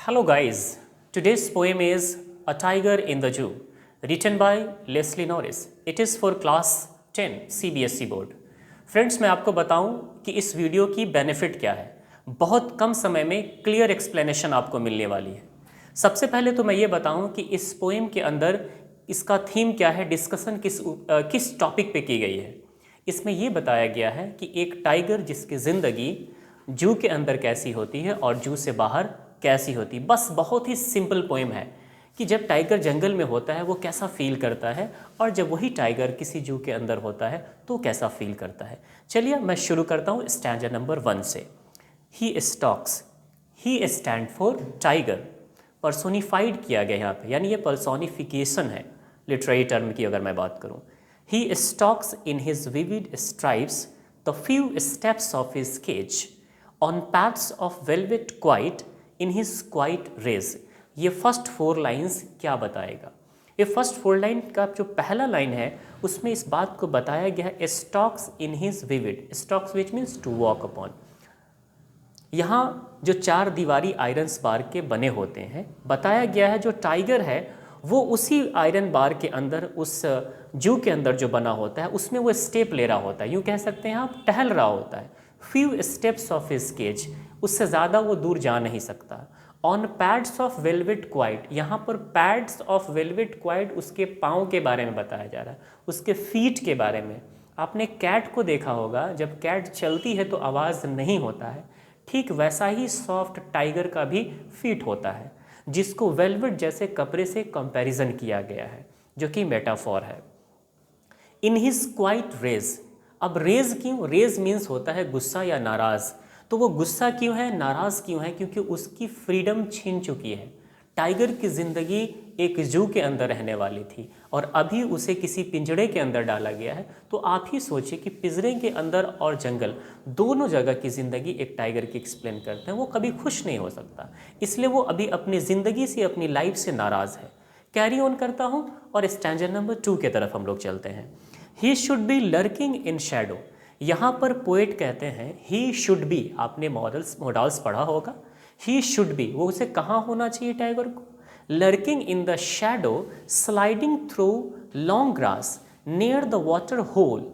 Hello guys, today's poem is A Tiger in the Zoo, written by Leslie Norris. It is for class 10 CBSE board. Friends, मैं आपको बताऊं कि इस video की benefit क्या है. बहुत कम समय में क्लियर एक्सप्लेनेशन आपको मिलने वाली है. सबसे पहले तो मैं ये बताऊं कि इस पोएम के अंदर इसका थीम क्या है, डिस्कशन किस टॉपिक पे की गई है. इसमें ये बताया गया है कि एक टाइगर जिसकी ज़िंदगी जू के अंदर कैसी होती है और जू से बाहर कैसी होती. बस बहुत ही सिंपल पोएम है कि जब टाइगर जंगल में होता है वो कैसा फील करता है और जब वही टाइगर किसी जू के अंदर होता है तो कैसा फील करता है. चलिए मैं शुरू करता हूँ स्टैंजा नंबर 1 से. He stalks, he stand for tiger, personified किया गया यहाँ पे, यानी ये पर्सोनिफिकेशन है लिटरेरी टर्म की अगर मैं बात करूँ. He stalks in his vivid stripes the few steps of his cage on paths of velvet quiet in his quiet rage. ये फर्स्ट 4 लाइन्स क्या बताएगा. ये फर्स्ट 4 लाइन का जो पहला लाइन है उसमें इस बात को बताया गया है stalks in his vivid. Stalks which means to walk upon. यहाँ जो 4 दीवारी आयरन बार के बने होते हैं, बताया गया है जो टाइगर है वो उसी आयरन बार के अंदर उस जू के अंदर जो बना होता है उसमें वो स्टेप ले रहा होता है, यूँ कह सकते हैं आप, टहल रहा होता है. Few steps of his cage, उससे ज़्यादा वो दूर जा नहीं सकता. On pads of velvet quiet, यहाँ पर पैड्स ऑफ वेलवेट क्वाइट उसके पाँव के बारे में बताया जा रहा है, उसके फीट के बारे में. आपने कैट को देखा होगा, जब कैट चलती है तो आवाज़ नहीं होता है, ठीक वैसा ही सॉफ्ट टाइगर का भी फीट होता है जिसको वेलवेट जैसे कपड़े से कंपैरिजन किया गया है जो कि मेटाफॉर है. In his quiet rage. अब रेज क्यों? रेज मीन्स होता है गुस्सा या नाराज़. तो वो गुस्सा क्यों है, नाराज़ क्यों है? क्योंकि उसकी फ्रीडम छीन चुकी है. टाइगर की ज़िंदगी एक जू के अंदर रहने वाली थी और अभी उसे किसी पिंजड़े के अंदर डाला गया है. तो आप ही सोचिए कि पिंजरे के अंदर और जंगल दोनों जगह की ज़िंदगी एक टाइगर की एक्सप्लेन करते हैं. वो कभी खुश नहीं हो सकता, इसलिए वो अभी अपनी ज़िंदगी से, अपनी लाइफ से नाराज़ है. कैरी ऑन करता हूँ और स्टैंजा नंबर 2 की तरफ हम लोग चलते हैं. He should B lurking in Shadow. यहाँ पर पोएट कहते हैं ही शुड बी. आपने मॉडल्स पढ़ा होगा. ही शुड बी, वो उसे कहाँ होना चाहिए टाइगर को? Lurking in the shadow sliding through long grass near the water hole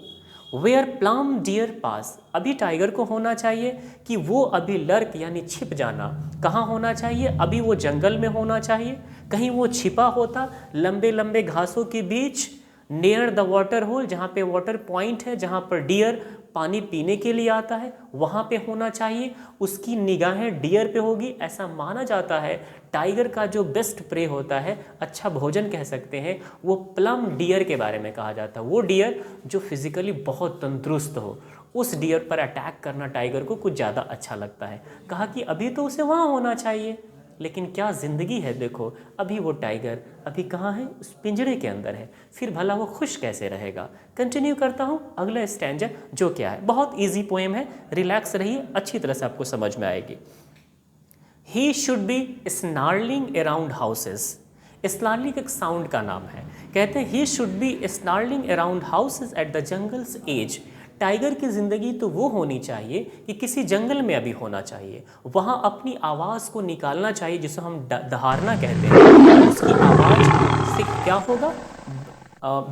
where plum deer pass. अभी टाइगर को होना चाहिए कि वो अभी लर्क यानी छिप जाना कहाँ होना चाहिए? अभी वो जंगल में होना चाहिए. कहीं वो छिपा होता लंबे लंबे घासों के बीच, नियर द वाटर होल, जहाँ पे वाटर पॉइंट है, जहाँ पर डियर पानी पीने के लिए आता है, वहाँ पे होना चाहिए. उसकी निगाहें डियर पे होगी. ऐसा माना जाता है टाइगर का जो बेस्ट प्रे होता है, अच्छा भोजन कह सकते हैं, वो प्लम डियर के बारे में कहा जाता है. वो डियर जो फिजिकली बहुत तंदुरुस्त हो, उस डियर पर अटैक करना टाइगर को कुछ ज़्यादा अच्छा लगता है. कहा कि अभी तो उसे वहाँ होना चाहिए, लेकिन क्या ज़िंदगी है. देखो अभी वो टाइगर अभी कहाँ है? उस पिंजरे के अंदर है. फिर भला वो खुश कैसे रहेगा? कंटिन्यू करता हूँ अगला स्टैंजा जो क्या है. बहुत इजी पोएम है, रिलैक्स रहिए, अच्छी तरह से आपको समझ में आएगी. He should be snarling around houses. Snarling एक साउंड का नाम है. कहते हैं he should be snarling around houses at the jungle's edge. Tiger की ज़िंदगी तो वो होनी चाहिए कि किसी जंगल में अभी होना चाहिए, वहाँ अपनी आवाज़ को निकालना चाहिए जिसे हम दहाड़ना कहते हैं. उसकी आवाज़ से क्या होगा?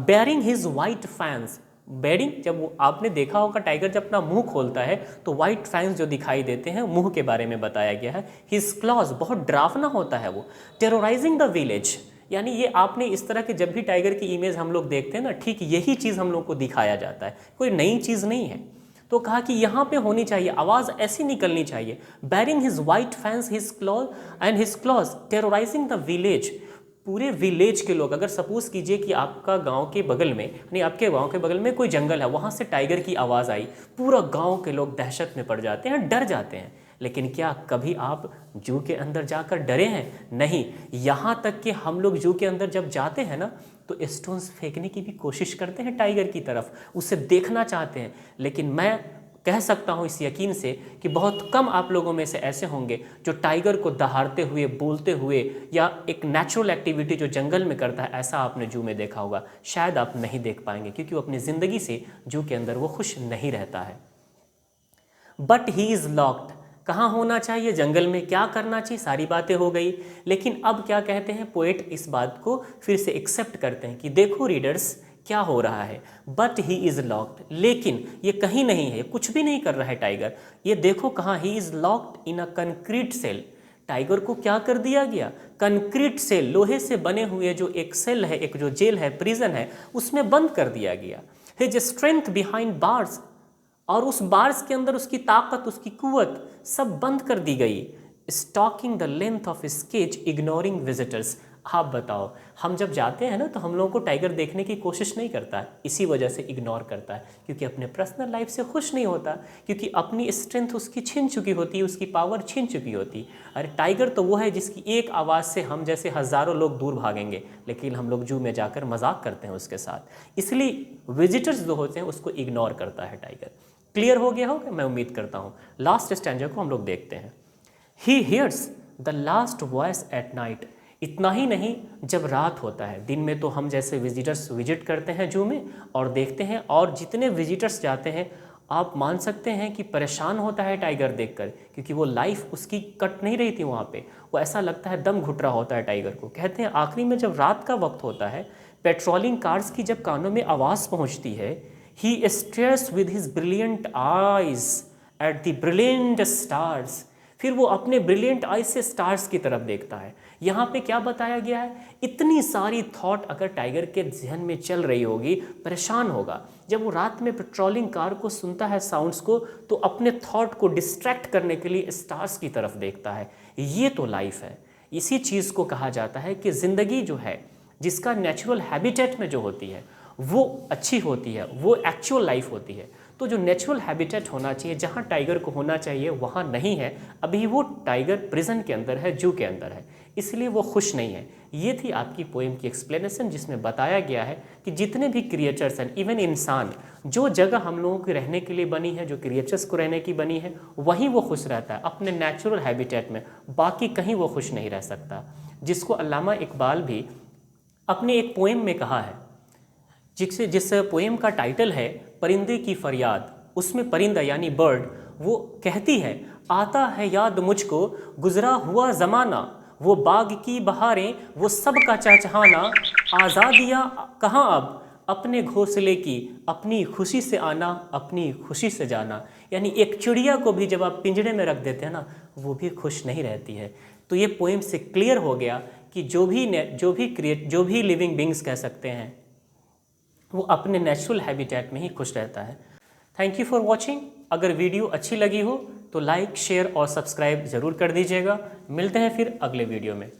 Bearing his white fans. Bearing, जब वो आपने देखा होगा टाइगर जब अपना मुंह खोलता है तो वाइट फैंस जो दिखाई देते हैं, मुंह के बारे में बताया गया है. हिज क्लॉज, बहुत डरावना होता है वो. टेरोराइजिंग द विलेज, यानी ये आपने इस तरह के जब भी टाइगर की इमेज हम लोग देखते हैं ना, ठीक यही चीज़ हम लोग को दिखाया जाता है, कोई नई चीज़ नहीं है. तो कहा कि यहाँ पे होनी चाहिए, आवाज़ ऐसी निकलनी चाहिए. Baring his white fangs his claws and his claws terrorising the village. पूरे विलेज के लोग, अगर सपोज कीजिए कि आपका गांव के बगल में, नहीं आपके गांव के बगल में कोई जंगल है, वहाँ से टाइगर की आवाज़ आई, पूरा गांव के लोग दहशत में पड़ जाते हैं, डर जाते हैं. लेकिन क्या कभी आप जू के अंदर जाकर डरे हैं? नहीं. यहाँ तक कि हम लोग जू के अंदर जब जाते हैं ना तो स्टोन्स फेंकने की भी कोशिश करते हैं टाइगर की तरफ, उसे देखना चाहते हैं. लेकिन मैं कह सकता हूँ इस यकीन से कि बहुत कम आप लोगों में से ऐसे होंगे जो टाइगर को दहाड़ते हुए, बोलते हुए, या एक नेचुरल एक्टिविटी जो जंगल में करता है ऐसा आपने जू में देखा होगा. शायद आप नहीं देख पाएंगे क्योंकि वो अपनी ज़िंदगी से जू के अंदर वो खुश नहीं रहता है. But he is locked. कहाँ होना चाहिए, जंगल में क्या करना चाहिए, सारी बातें हो गई। लेकिन अब क्या कहते हैं पोएट, इस बात को फिर से एक्सेप्ट करते हैं कि देखो रीडर्स क्या हो रहा है, बट ही इज़ लॉक्ड, लेकिन ये कहीं नहीं है, कुछ भी नहीं कर रहा है टाइगर। ये देखो कहाँ, he is locked in a concrete cell. Tiger को क्या कर दिया गया, कंक्रीट सेल, लोहे से बने हुए जो एक सेल है, एक जो जेल है, प्रिजन है, उसमें बंद कर दिया गया। हिज स्ट्रेंथ बिहाइंड बार्स, और उस बार्स के अंदर उसकी ताकत, उसकी कुवत सब बंद कर दी गई। Stalking the length of sketch ignoring visitors. आप बताओ, हम जब जाते हैं ना तो हम लोगों को टाइगर देखने की कोशिश नहीं करता है, इसी वजह से इग्नोर करता है, क्योंकि अपने पर्सनल लाइफ से खुश नहीं होता, क्योंकि अपनी स्ट्रेंथ उसकी छिन चुकी होती है, उसकी पावर छिन चुकी होती। अरे टाइगर तो वो है जिसकी एक आवाज़ से हम जैसे हज़ारों लोग दूर भागेंगे, लेकिन हम लोग जू में जाकर मजाक करते हैं उसके साथ। इसलिए विजिटर्स जो होते हैं उसको इग्नोर करता है टाइगर। क्लियर हो गया होगा, मैं उम्मीद करता हूँ। लास्ट स्टैंजा को हम लोग देखते हैं। He hears the last voice at night. इतना ही नहीं, जब रात होता है, दिन में तो हम जैसे विजिटर्स विजिट करते हैं जू में और देखते हैं, और जितने विजिटर्स जाते हैं आप मान सकते हैं कि परेशान होता है टाइगर देखकर, क्योंकि वो लाइफ उसकी कट नहीं रही थी वहाँ पे। वो ऐसा लगता है दम घुट रहा होता है टाइगर को। कहते हैं आखिरी में जब रात का वक्त होता है, पेट्रोलिंग कार्स की जब कानों में आवाज़ पहुँचती है, he stares with his brilliant eyes at the brilliant stars. फिर वो अपने ब्रिलियंट आइज से स्टार्स की तरफ देखता है। यहाँ पे क्या बताया गया है, इतनी सारी थॉट अगर टाइगर के जहन में चल रही होगी, परेशान होगा। जब वो रात में पेट्रोलिंग कार को सुनता है, साउंड्स को, तो अपने थॉट को डिस्ट्रैक्ट करने के लिए स्टार्स की तरफ देखता है। ये तो लाइफ है। इसी चीज़ को कहा जाता है कि ज़िंदगी जो है, जिसका नेचुरल हैबिटेट में जो होती है वो अच्छी होती है, वो एक्चुअल लाइफ होती है। तो जो नेचुरल हैबिटेट होना चाहिए, जहाँ टाइगर को होना चाहिए वहाँ नहीं है। अभी वो टाइगर प्रिजन के अंदर है, जू के अंदर है, इसलिए वो खुश नहीं है। ये थी आपकी पोएम की एक्सप्लेनेशन, जिसमें बताया गया है कि जितने भी क्रिएचर्स हैं, इवन इंसान, जो जगह हम लोगों के रहने के लिए बनी है, जो क्रिएचर्स को रहने की बनी है, वहीं वो खुश रहता है अपने नेचुरल हैबिटेट में, बाकी कहीं वो खुश नहीं रह सकता। जिसको अल्लामा इकबाल भी अपने एक पोएम में कहा है, जिस पोएम का टाइटल है परिंदे की फरियाद। उसमें परिंदा यानी बर्ड वो कहती है, आता है याद मुझको गुजरा हुआ ज़माना, वो बाग की बहारें, वो सब का चहचहाना, आज़ादियाँ कहाँ अब अपने घोंसले की, अपनी खुशी से आना, अपनी खुशी से जाना। यानी एक चिड़िया को भी जब आप पिंजरे में रख देते हैं ना, वो भी खुश नहीं रहती है। तो ये पोएम से क्लियर हो गया कि जो भी लिविंग बींग्स कह सकते हैं, वो अपने नेचुरल हैबिटेट में ही खुश रहता है। Thank you for watching. अगर वीडियो अच्छी लगी हो तो लाइक, शेयर और सब्सक्राइब ज़रूर कर दीजिएगा। मिलते हैं फिर अगले वीडियो में।